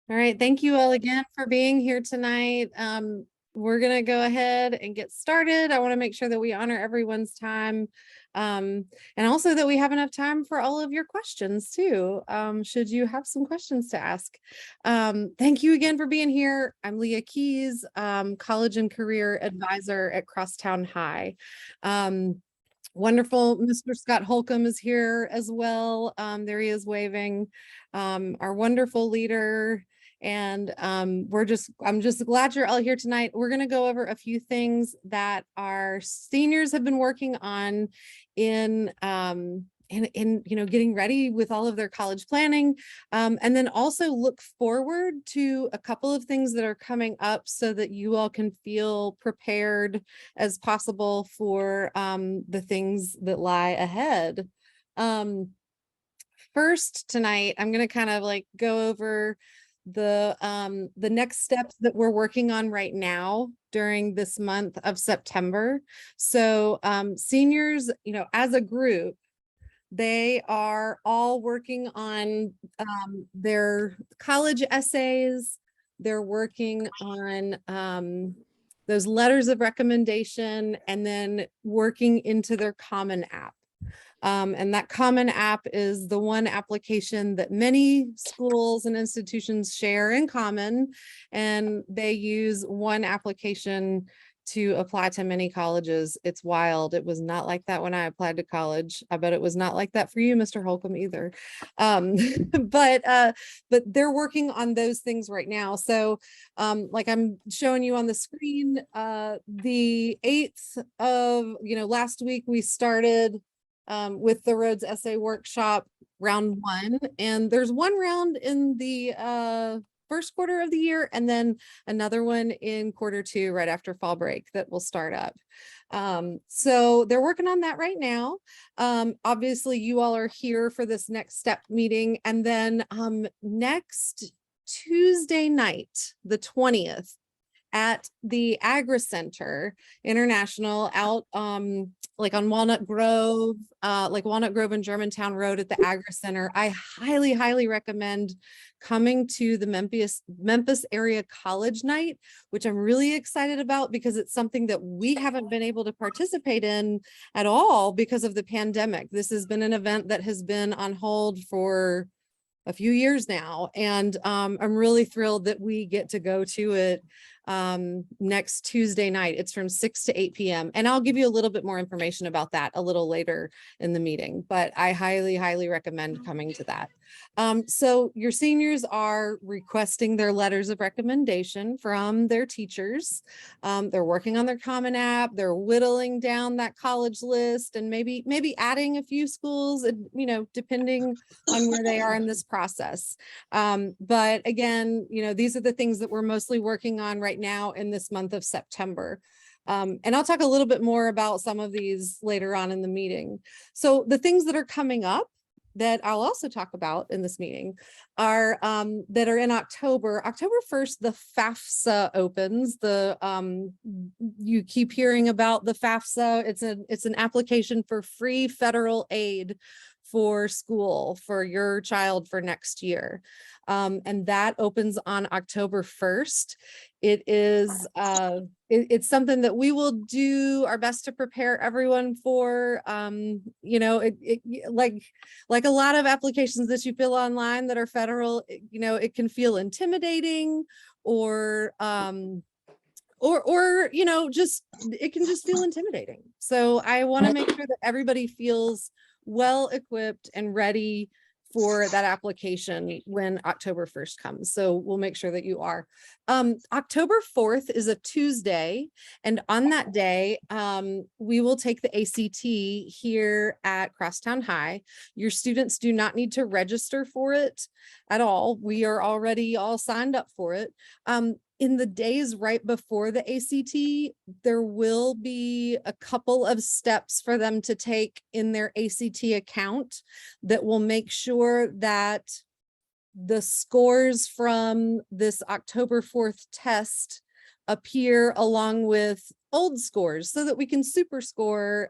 All right, thank you all again for being here tonight. We're gonna go ahead and get started. I want to make sure that we honor everyone's time, and also that we have enough time for all of your questions too, should you have some questions to ask. Thank you again for being here. I'm Leah Keys, College and Career Advisor at Crosstown High. Wonderful Mr. Scott Holcomb is here as well. There he is waving, our wonderful leader. And I'm just glad you're all here tonight. We're going to go over a few things that our seniors have been working on in getting ready with all of their college planning, and then also look forward to a couple of things that are coming up so that you all can feel prepared as possible for the things that lie ahead. First tonight, I'm going to kind of like go over the next steps that we're working on right now during this month of September. So seniors, as a group, they are all working on their college essays. They're working on those letters of recommendation and then working into their Common App. And that Common App is the one application that many schools and institutions share in common, and they use one application to apply to many colleges. It's wild. It was not like that when I applied to college. I bet it was not like that for you, Mr. Holcomb, either. But they're working on those things right now. So like I'm showing you on the screen, the 8th of, last week we started with the Rhodes Essay Workshop round 1, and there's one round in the first quarter of the year, and then another one in quarter 2 right after fall break that will start up. So they're working on that right now. Obviously you all are here for this next step meeting, and then next Tuesday night, the 20th, at the Agri Center International out like on Walnut Grove, and Germantown Road at the Agri Center. I highly recommend coming to the Memphis Area College Night, which I'm really excited about because it's something that we haven't been able to participate in at all because of the pandemic. This has been an event that has been on hold for a few years now, and I'm really thrilled that we get to go to it next Tuesday night. It's from 6 to 8 p.m. and I'll give you a little bit more information about that a little later in the meeting, but I highly recommend coming to that. So your seniors are requesting their letters of recommendation from their teachers. They're working on their Common App. They're whittling down that college list and maybe adding a few schools, depending on where they are in this process. But again, these are the things that we're mostly working on right now in this month of September. And I'll talk a little bit more about some of these later on in the meeting. So the things that are coming up that I'll also talk about in this meeting are that are in October. October 1st, the FAFSA opens. You keep hearing about the FAFSA. It's an application for free federal aid for school for your child for next year. And that opens on October 1st. It is it's something that we will do our best to prepare everyone for. Like a lot of applications that you fill online that are federal, it can feel intimidating or just it can just feel intimidating. So I want to make sure that everybody feels well equipped and ready for that application when October 1st comes. So we'll make sure that you are. October 4th is a Tuesday, and on that day, we will take the ACT here at Crosstown High. Your students do not need to register for it at all. We are already all signed up for it. In the days right before the ACT, there will be a couple of steps for them to take in their ACT account that will make sure that the scores from this October 4th test appear along with old scores so that we can super score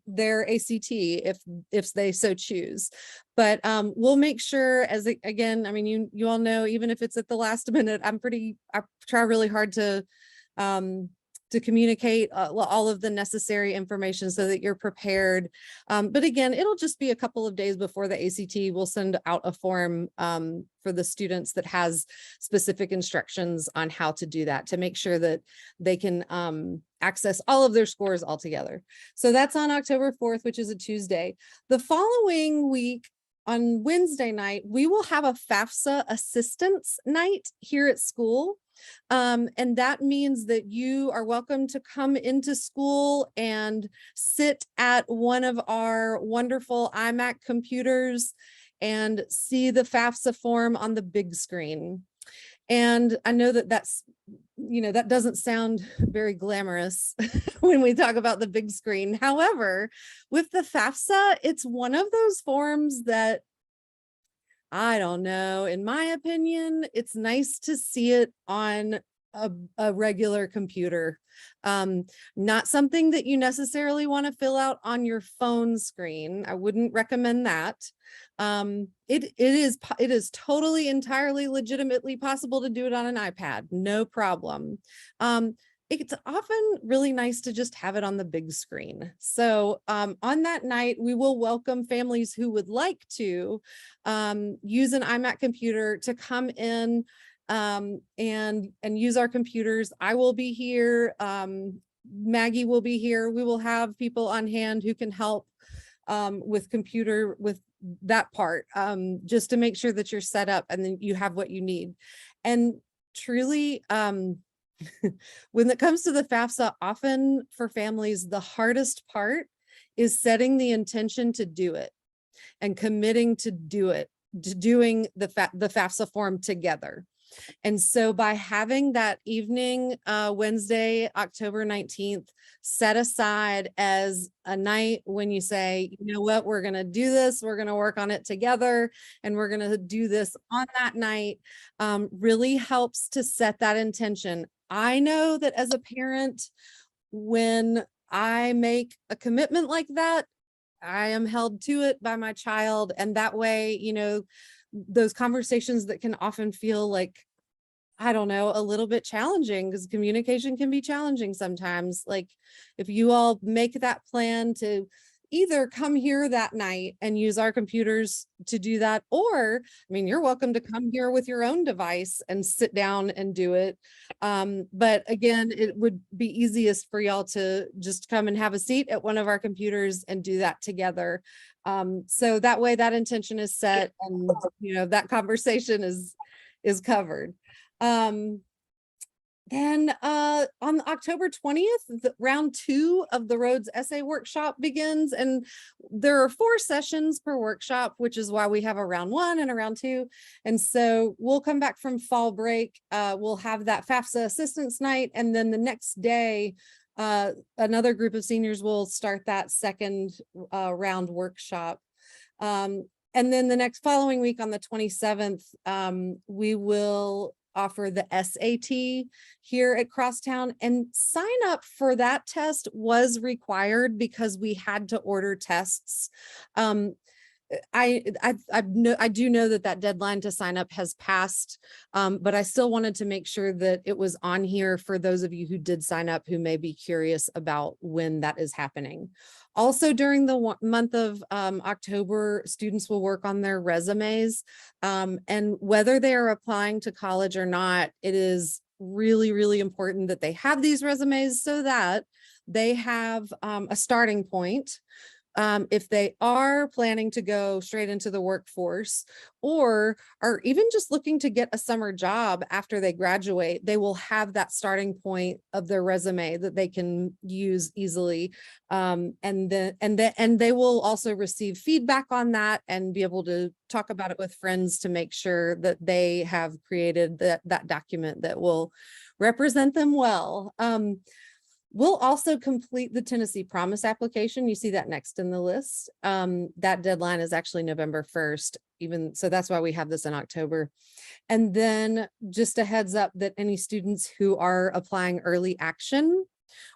their ACT if they so choose. But we'll make sure, as again, I mean, you all know, even if it's at the last minute, I try really hard to communicate all of the necessary information so that you're prepared. But again, it'll just be a couple of days before the ACT. We'll send out a form for the students that has specific instructions on how to do that, to make sure that they can access all of their scores all together. So that's on October 4th, which is a Tuesday. The following week, on Wednesday night, we will have a FAFSA assistance night here at school. And that means that you are welcome to come into school and sit at one of our wonderful iMac computers and see the FAFSA form on the big screen. And I know that that doesn't sound very glamorous when we talk about the big screen. However, with the FAFSA, it's one of those forms that, I don't know, in my opinion, it's nice to see it on a regular computer. Not something that you necessarily want to fill out on your phone screen. I wouldn't recommend that. It is totally, entirely, legitimately possible to do it on an iPad, no problem. It's often really nice to just have it on the big screen. So on that night, we will welcome families who would like to use an iMac computer to come in and use our computers. I will be here. Maggie will be here. We will have people on hand who can help with that part, just to make sure that you're set up and then you have what you need. And truly, when it comes to the FAFSA, often for families, the hardest part is setting the intention to do it and committing to doing the FAFSA form together. And so by having that evening, Wednesday, October 19th, set aside as a night when you say, you know what, we're going to do this, we're going to work on it together, and we're going to do this on that night, really helps to set that intention. I know that as a parent, when I make a commitment like that, I am held to it by my child. And that way, those conversations that can often feel like, I don't know, a little bit challenging, because communication can be challenging sometimes. Like, if you all make that plan to either come here that night and use our computers to do that, or, I mean, you're welcome to come here with your own device and sit down and do it. But again, it would be easiest for y'all to just come and have a seat at one of our computers and do that together. So that way that intention is set, and that conversation is covered. Then on October 20th, round 2 of the Rhodes Essay Workshop begins, and there are 4 sessions per workshop, which is why we have a round 1 and a round 2. And so we'll come back from fall break. We'll have that FAFSA assistance night, and then the next day, another group of seniors will start that second round workshop. And then the following week on the 27th, we will offer the SAT here at Crosstown, and sign up for that test was required because we had to order tests. I do know that deadline to sign up has passed, but I still wanted to make sure that it was on here for those of you who did sign up who may be curious about when that is happening. Also, during the month of October, students will work on their resumes, and whether they are applying to college or not, it is really, really important that they have these resumes so that they have a starting point. If they are planning to go straight into the workforce, or are even just looking to get a summer job after they graduate, they will have that starting point of their resume that they can use easily. And they will also receive feedback on that and be able to talk about it with friends to make sure that they have created that document that will represent them well. We'll also complete the Tennessee Promise application. You see that next in the list. That deadline is actually November 1st, even so that's why we have this in October. And then just a heads up that any students who are applying early action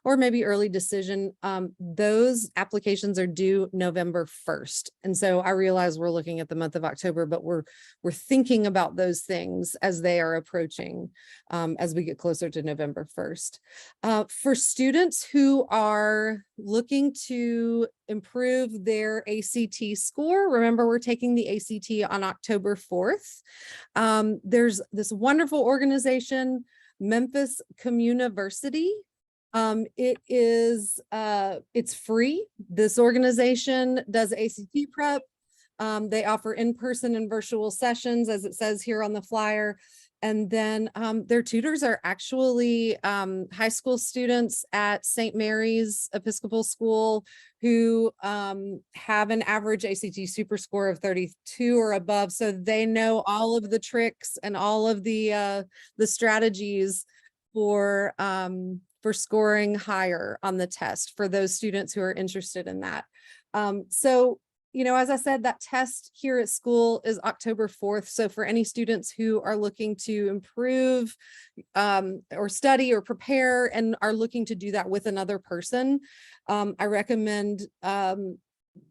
or maybe early decision, those applications are due November 1st. And so I realize we're looking at the month of October, but we're thinking about those things as they are approaching, as we get closer to November 1st. For students who are looking to improve their ACT score, remember we're taking the ACT on October 4th. There's this wonderful organization, Memphis Communiversity. It's free. This organization does ACT prep. They offer in-person and virtual sessions, as it says here on the flyer. And then their tutors are actually high school students at St. Mary's Episcopal School who have an average ACT super score of 32 or above. So they know all of the tricks and all of the strategies for scoring higher on the test for those students who are interested in that. So, you know, as I said, that test here at school is October 4th. So for any students who are looking to improve or study or prepare and are looking to do that with another person, I recommend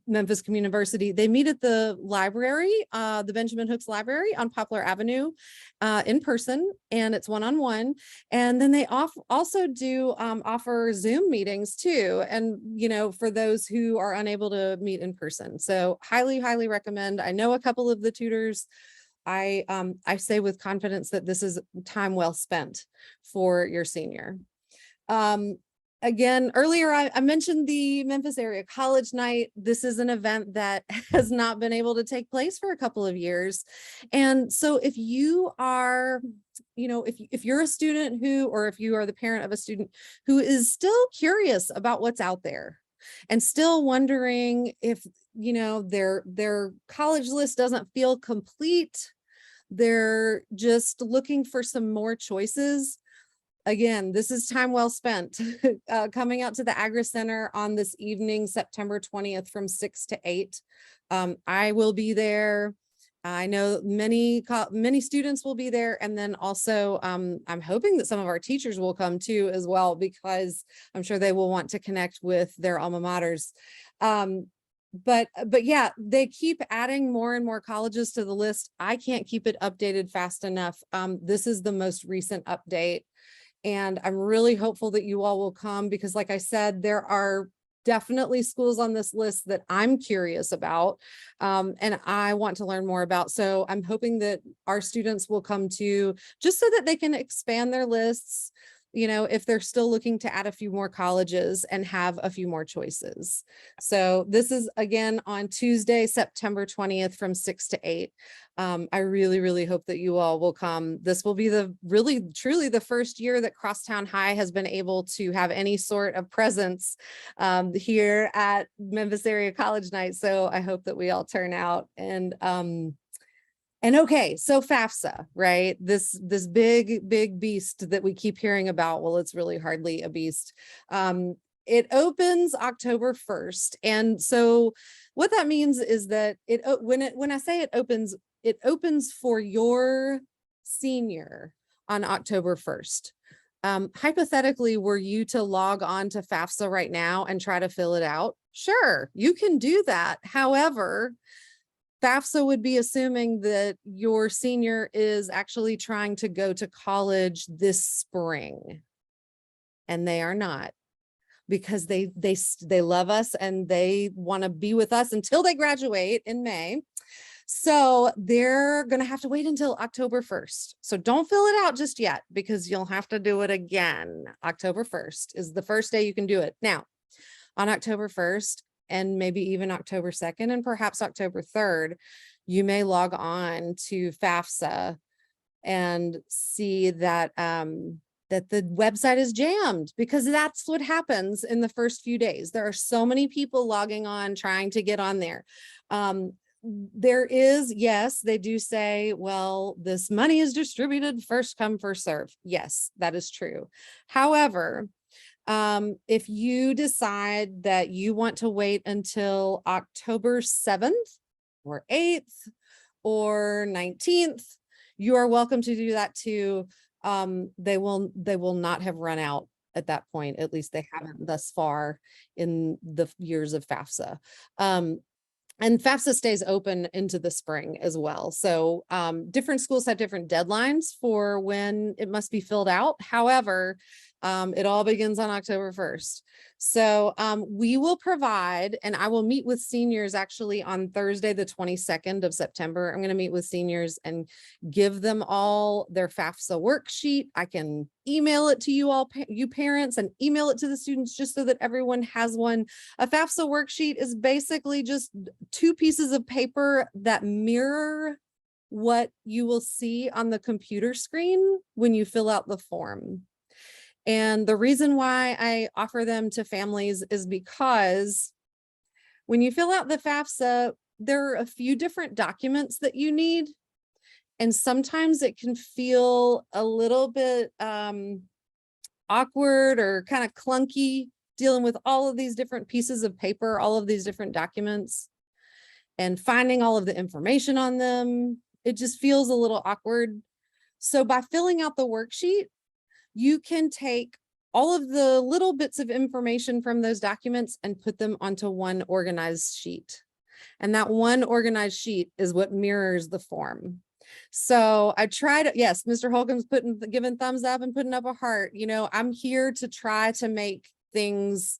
Memphis Communiversity. They meet at the library, the Benjamin Hooks Library on Poplar Avenue in person, and it's one-on-one. And then they also do offer Zoom meetings too. And, you know, for those who are unable to meet in person. So highly, highly recommend. I know a couple of the tutors. I say with confidence that this is time well spent for your senior. Again, earlier I mentioned the Memphis Area College Night. This is an event that has not been able to take place for a couple of years. And so if you are, you know, if you're a student who, or if you are the parent of a student who is still curious about what's out there and still wondering if, you know, their college list doesn't feel complete, they're just looking for some more choices. Again, this is time well spent. Coming out to the Agri Center on this evening, September 20th from 6 to 8. I will be there. I know many students will be there. And then also I'm hoping that some of our teachers will come too as well, because I'm sure they will want to connect with their alma maters. But yeah, they keep adding more and more colleges to the list. I can't keep it updated fast enough. This is the most recent update. And I'm really hopeful that you all will come, because like I said, there are definitely schools on this list that I'm curious about and I want to learn more about. So I'm hoping that our students will come too, just so that they can expand their lists, you know, if they're still looking to add a few more colleges and have a few more choices. So this is again on Tuesday, September 20th from 6 to 8. I really, really hope that you all will come. This will be truly the first year that Crosstown High has been able to have any sort of presence here at Memphis Area College Night. So I hope that we all turn out. And okay, so FAFSA, right? This big beast that we keep hearing about. Well, it's really hardly a beast. It opens October 1st. And so what that means is that when I say it opens for your senior on October 1st. Hypothetically, were you to log on to FAFSA right now and try to fill it out? Sure, you can do that. However, FAFSA would be assuming that your senior is actually trying to go to college this spring, and they are not, because they love us and they want to be with us until they graduate in May. So they're going to have to wait until October 1st. So don't fill it out just yet, because you'll have to do it again. October 1st is the first day you can do it. Now, on October 1st, and maybe even October 2nd and perhaps October 3rd, you may log on to FAFSA and see that that the website is jammed, because that's what happens in the first few days. There are so many people logging on trying to get on there. There is, yes, they do say, well, this money is distributed first come, first serve. Yes, that is true. However, If you decide that you want to wait until October 7th or 8th or 19th, you are welcome to do that too. They will not have run out at that point. At least they haven't thus far in the years of FAFSA. And FAFSA stays open into the spring as well. So different schools have different deadlines for when it must be filled out. However, it all begins on October 1st. So we will provide, and I will meet with seniors actually on Thursday, the 22nd of September. I'm going to meet with seniors and give them all their FAFSA worksheet. I can email it to you all, you parents, and email it to the students just so that everyone has one. A FAFSA worksheet is basically just 2 pieces of paper that mirror what you will see on the computer screen when you fill out the form. And the reason why I offer them to families is because when you fill out the FAFSA, there are a few different documents that you need. And sometimes it can feel a little bit awkward or kind of clunky dealing with all of these different pieces of paper, all of these different documents, and finding all of the information on them. It just feels a little awkward. So by filling out the worksheet, you can take all of the little bits of information from those documents and put them onto one organized sheet. And that one organized sheet is what mirrors the form. So I tried, yes, Mr. Holcomb's giving thumbs up and putting up a heart. You know, I'm here to try to make things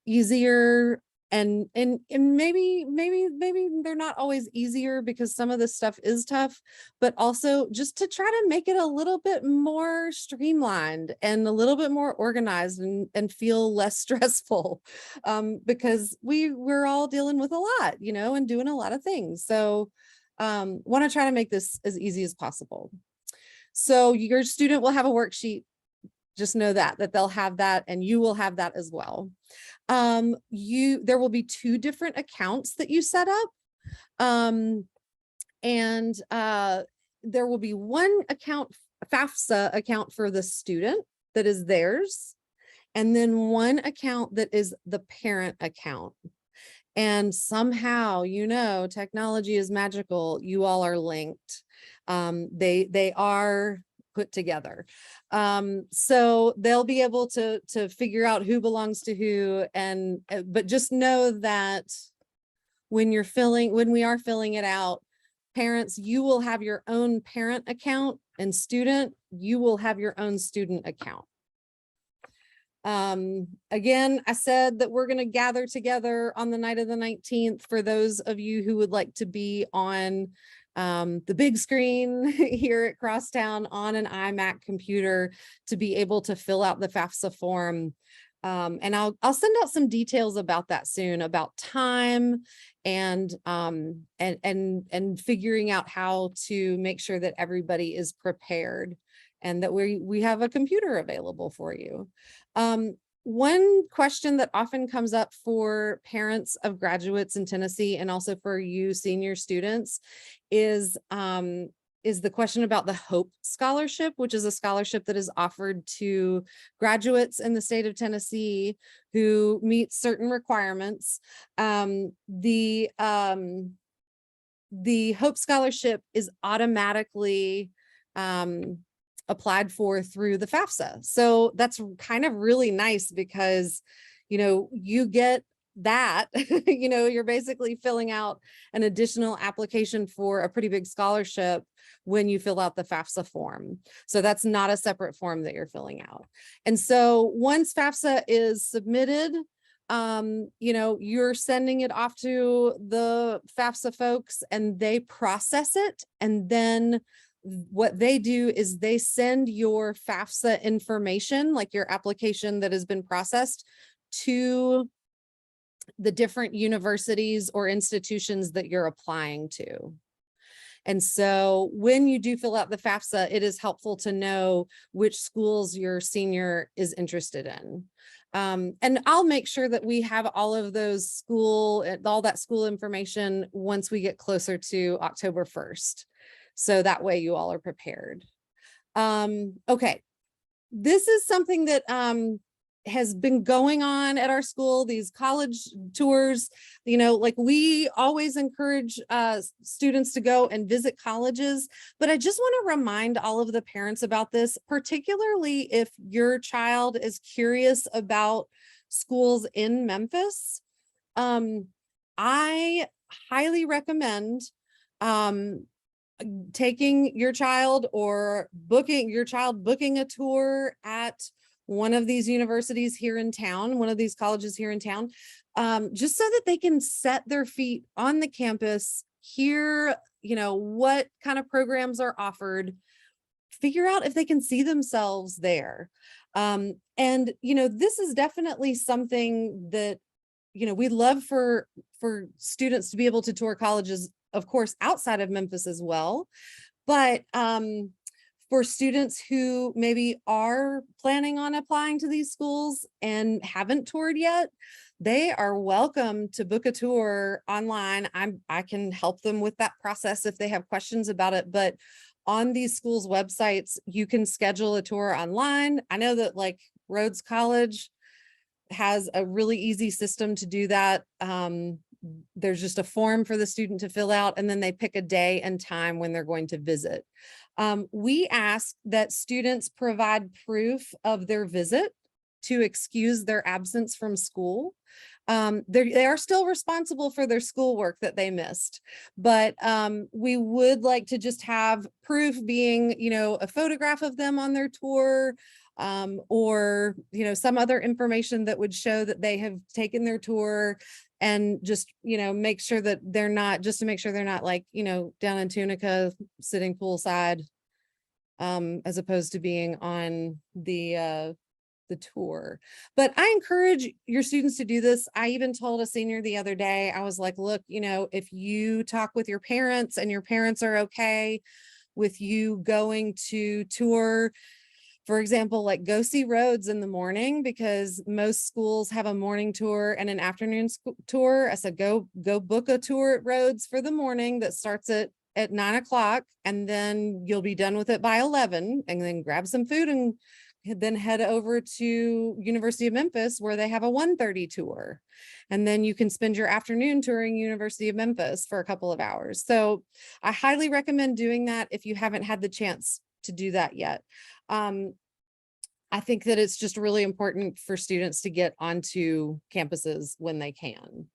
easier, and maybe they're not always easier because some of this stuff is tough, but also just to try to make it a little bit more streamlined and a little bit more organized and feel less stressful, because we're all dealing with a lot, you know, and doing a lot of things. So want to try to make this as easy as possible. So your student will have a worksheet. Just know that they'll have that, and you will have that as well. There will be 2 different accounts that you set up. There will be one account, FAFSA account for the student that is theirs, and then one account that is the parent account. And somehow, you know, technology is magical. You all are linked. They are put together. So they'll be able to figure out who belongs to who. And but just know that when we are filling it out, parents, you will have your own parent account, and student, you will have your own student account. Again, I said that we're going to gather together on the night of the 19th for those of you who would like to be on the big screen here at Crosstown on an iMac computer to be able to fill out the FAFSA form. And I'll send out some details about that soon, about time and figuring out how to make sure that everybody is prepared and that we have a computer available for you. One question that often comes up for parents of graduates in Tennessee, and also for you senior students, is the question about the HOPE scholarship, which is a scholarship that is offered to graduates in the state of Tennessee who meet certain requirements. The HOPE scholarship is automatically applied for through the FAFSA. So that's kind of really nice because, you know, you get that, you know, you're basically filling out an additional application for a pretty big scholarship when you fill out the FAFSA form. So that's not a separate form that you're filling out. And so once FAFSA is submitted, you know, you're sending it off to the FAFSA folks and they process it. And then what they do is they send your FAFSA information, like your application that has been processed, to the different universities or institutions that you're applying to. And so when you do fill out the FAFSA, it is helpful to know which schools your senior is interested in. And I'll make sure that we have all of those all that school information once we get closer to October 1st. So that way you all are prepared. Okay, this is something that has been going on at our school, these college tours, you know, like we always encourage students to go and visit colleges, but I just want to remind all of the parents about this, particularly if your child is curious about schools in Memphis. I highly recommend taking your child or booking a tour at one of these universities here in town, one of these colleges here in town, just so that they can set their feet on the campus, hear, you know, what kind of programs are offered, figure out if they can see themselves there. And, you know, this is definitely something that, you know, we'd love for students to be able to tour colleges, of course, outside of Memphis as well. But for students who maybe are planning on applying to these schools and haven't toured yet, they are welcome to book a tour online. I can help them with that process if they have questions about it. But on these schools' websites, you can schedule a tour online. I know that like Rhodes College has a really easy system to do that. There's just a form for the student to fill out, and then they pick a day and time when they're going to visit. We ask that students provide proof of their visit to excuse their absence from school. They are still responsible for their schoolwork that they missed, but we would like to just have proof, being, you know, a photograph of them on their tour, or, you know, some other information that would show that they have taken their tour, and just, you know, make sure that they're not, just to make sure they're not like, you know, down in Tunica sitting poolside, as opposed to being on the tour. But I encourage your students to do this. I even told a senior the other day, I was like, look, you know, if you talk with your parents and your parents are okay with you going to tour, for example, like go see Rhodes in the morning, because most schools have a morning tour and an afternoon tour. I said, go book a tour at Rhodes for the morning that starts at 9 o'clock, and then you'll be done with it by 11, and then grab some food and then head over to University of Memphis, where they have a 1:30 tour. And then you can spend your afternoon touring University of Memphis for a couple of hours. So I highly recommend doing that if you haven't had the chance to do that yet. I think that it's just really important for students to get onto campuses when they can.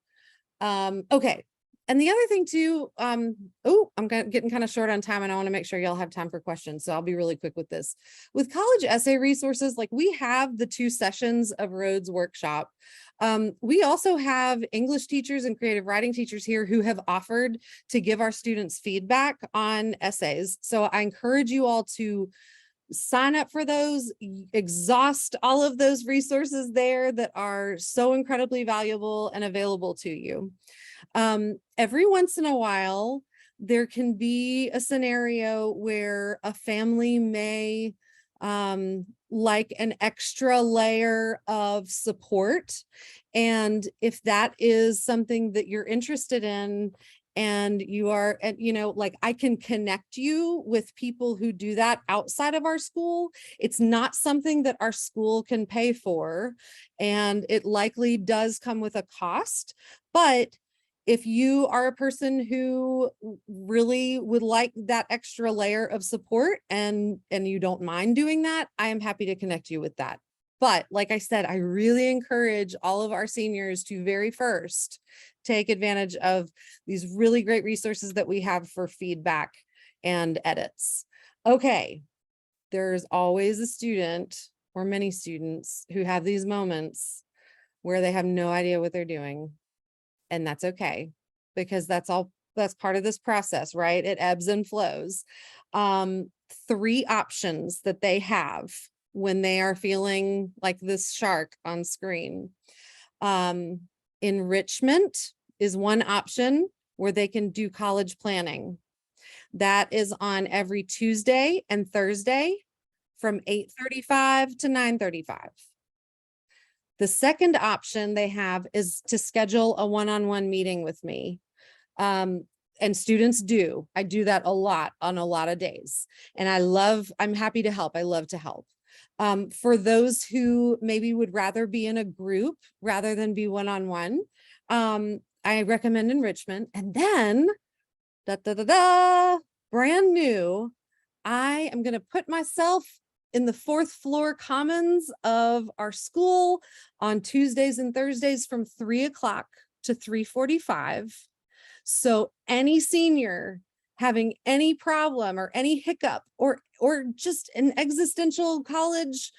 Okay. And the other thing too, oh, I'm getting kind of short on time, and I want to make sure y'all have time for questions. So I'll be really quick with this. With college essay resources, like we have the 2 sessions of Rhodes workshop. We also have English teachers and creative writing teachers here who have offered to give our students feedback on essays. So I encourage you all to sign up for those, exhaust all of those resources there that are so incredibly valuable and available to you. Every once in a while, there can be a scenario where a family may like an extra layer of support. And if that is something that you're interested in, and you are, you know, like I can connect you with people who do that outside of our school. It's not something that our school can pay for, and it likely does come with a cost. But if you are a person who really would like that extra layer of support, and you don't mind doing that, I am happy to connect you with that. But like I said, I really encourage all of our seniors to very first take advantage of these really great resources that we have for feedback and edits. Okay, there's always a student or many students who have these moments where they have no idea what they're doing. And that's okay, because that's part of this process, right? It ebbs and flows. 3 options that they have when they are feeling like this shark on screen. Enrichment is one option where they can do college planning. That is on every Tuesday and Thursday from 8:35 to 9:35. The second option they have is to schedule a one-on-one meeting with me. And students do. I do that a lot on a lot of days. And I'm happy to help. I love to help. For those who maybe would rather be in a group rather than be one-on-one, I recommend enrichment. And then, brand new, I am going to put myself in the 4th floor commons of our school on Tuesdays and Thursdays from 3 o'clock to 3:45. So any senior having any problem or any hiccup or just an existential college,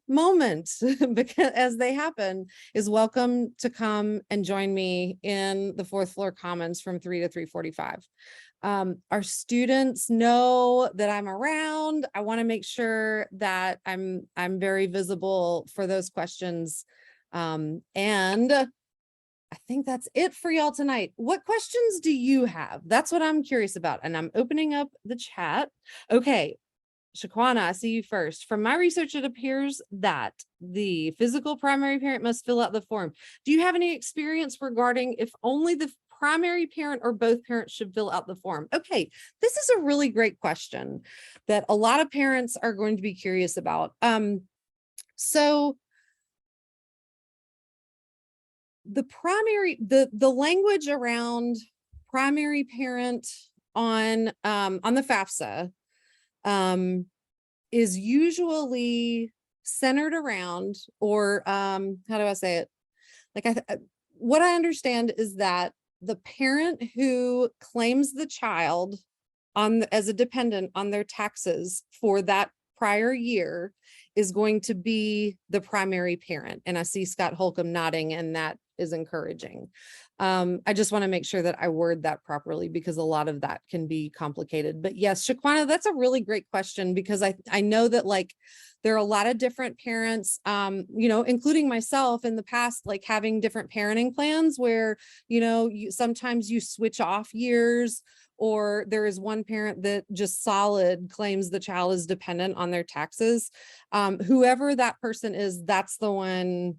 moment because as they happen, is welcome to come and join me in the 4th floor commons from 3 to 3:45. Our students know that I'm around. I want to make sure that I'm very visible for those questions. And I think that's it for y'all tonight. What questions do you have? That's what I'm curious about. And I'm opening up the chat. Okay, Shaquana, I see you first. From my research, it appears that the physical primary parent must fill out the form. Do you have any experience regarding if only the primary parent or both parents should fill out the form? Okay, this is a really great question that a lot of parents are going to be curious about. So the language around primary parent on the FAFSA is usually centered around, or how do I say it? Like what I understand is that the parent who claims the child as a dependent on their taxes for that prior year is going to be the primary parent. And I see Scott Holcomb nodding, and that is encouraging. I just want to make sure that I word that properly because a lot of that can be complicated. But yes, Shaquana, that's a really great question because I know that like there are a lot of different parents, including myself in the past, like having different parenting plans where, sometimes you switch off years, or there is one parent that just solid claims the child is dependent on their taxes. Whoever that person is, that's the one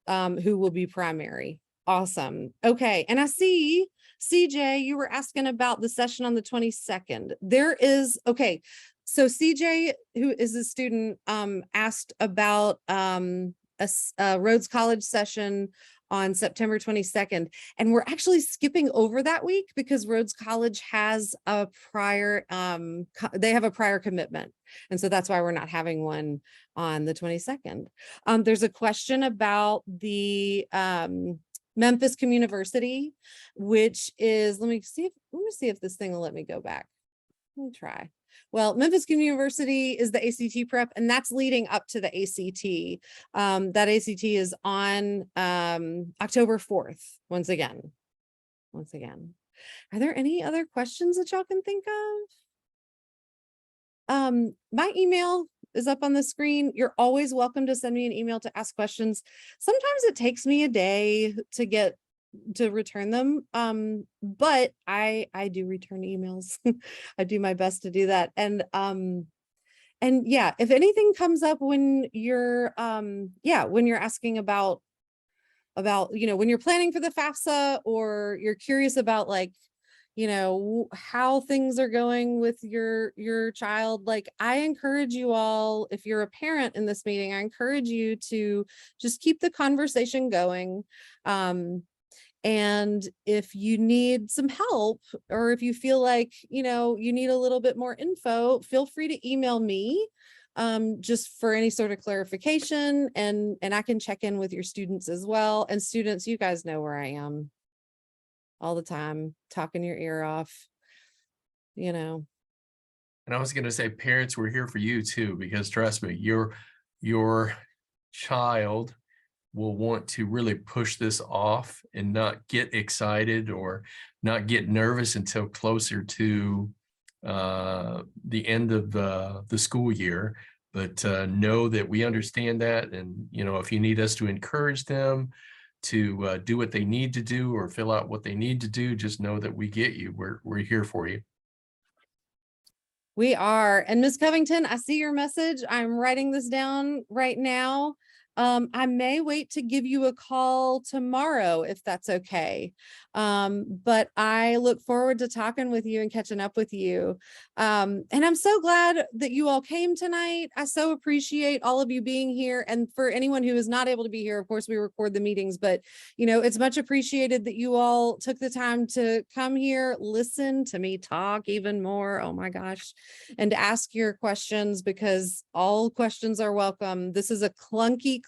who will be primary. Awesome. Okay. And I see, CJ, you were asking about the session on the 22nd. There is, okay. So CJ, who is a student, asked about a Rhodes College session on September 22nd. And we're actually skipping over that week because Rhodes College has a prior, they have a prior commitment. And so that's why we're not having one on the 22nd. There's a question about the Memphis Community, which is, let me see if this thing will let me go back. Let me try. Well, Memphis Community is the ACT prep, and that's leading up to the ACT. That ACT is on October 4th, once again. Are there any other questions that y'all can think of? My email is up on the screen. You're always welcome to send me an email to ask questions. Sometimes it takes me a day to return them. But I do return emails. I do my best to do that. And yeah, if anything comes up when you're when you're asking about when you're planning for the FAFSA, or you're curious about like how things are going with your child, like I encourage you all, if you're a parent in this meeting, I encourage you to just keep the conversation going. And if you need some help, or if you feel like you need a little bit more info, feel free to email me just for any sort of clarification, and I can check in with your students as well. And students, you guys know where I am all the time, talking your ear off, And I was going to say, parents, we're here for you too, because trust me, your child will want to really push this off and not get excited or not get nervous until closer to the end of the school year. But know that we understand that. And, if you need us to encourage them to do what they need to do or fill out what they need to do, just know that we get you. We're here for you. We are. And Ms. Covington, I see your message. I'm writing this down right now. I may wait to give you a call tomorrow if that's okay. But I look forward to talking with you and catching up with you. And I'm so glad that you all came tonight. I so appreciate all of you being here. And for anyone who is not able to be here, of course, we record the meetings, but it's much appreciated that you all took the time to come here, listen to me talk even more. Oh my gosh. And ask your questions, because all questions are welcome. This is a clunky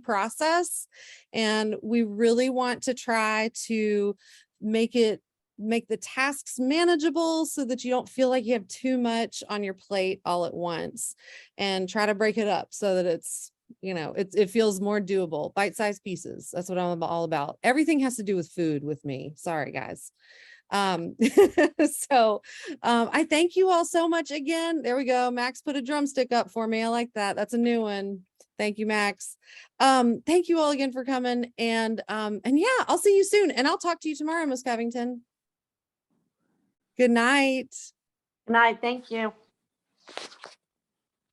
process, and we really want to try to make the tasks manageable so that you don't feel like you have too much on your plate all at once, and try to break it up so that it's it feels more doable, bite-sized pieces. That's what I'm all about. Everything has to do with food with me. Sorry, guys. So I thank you all so much again. There we go. Max put a drumstick up for me. I like that. That's a new one. Thank you, Max. Thank you all again for coming. And yeah, I'll see you soon. And I'll talk to you tomorrow, Miss Covington. Good night. Good night. Thank you.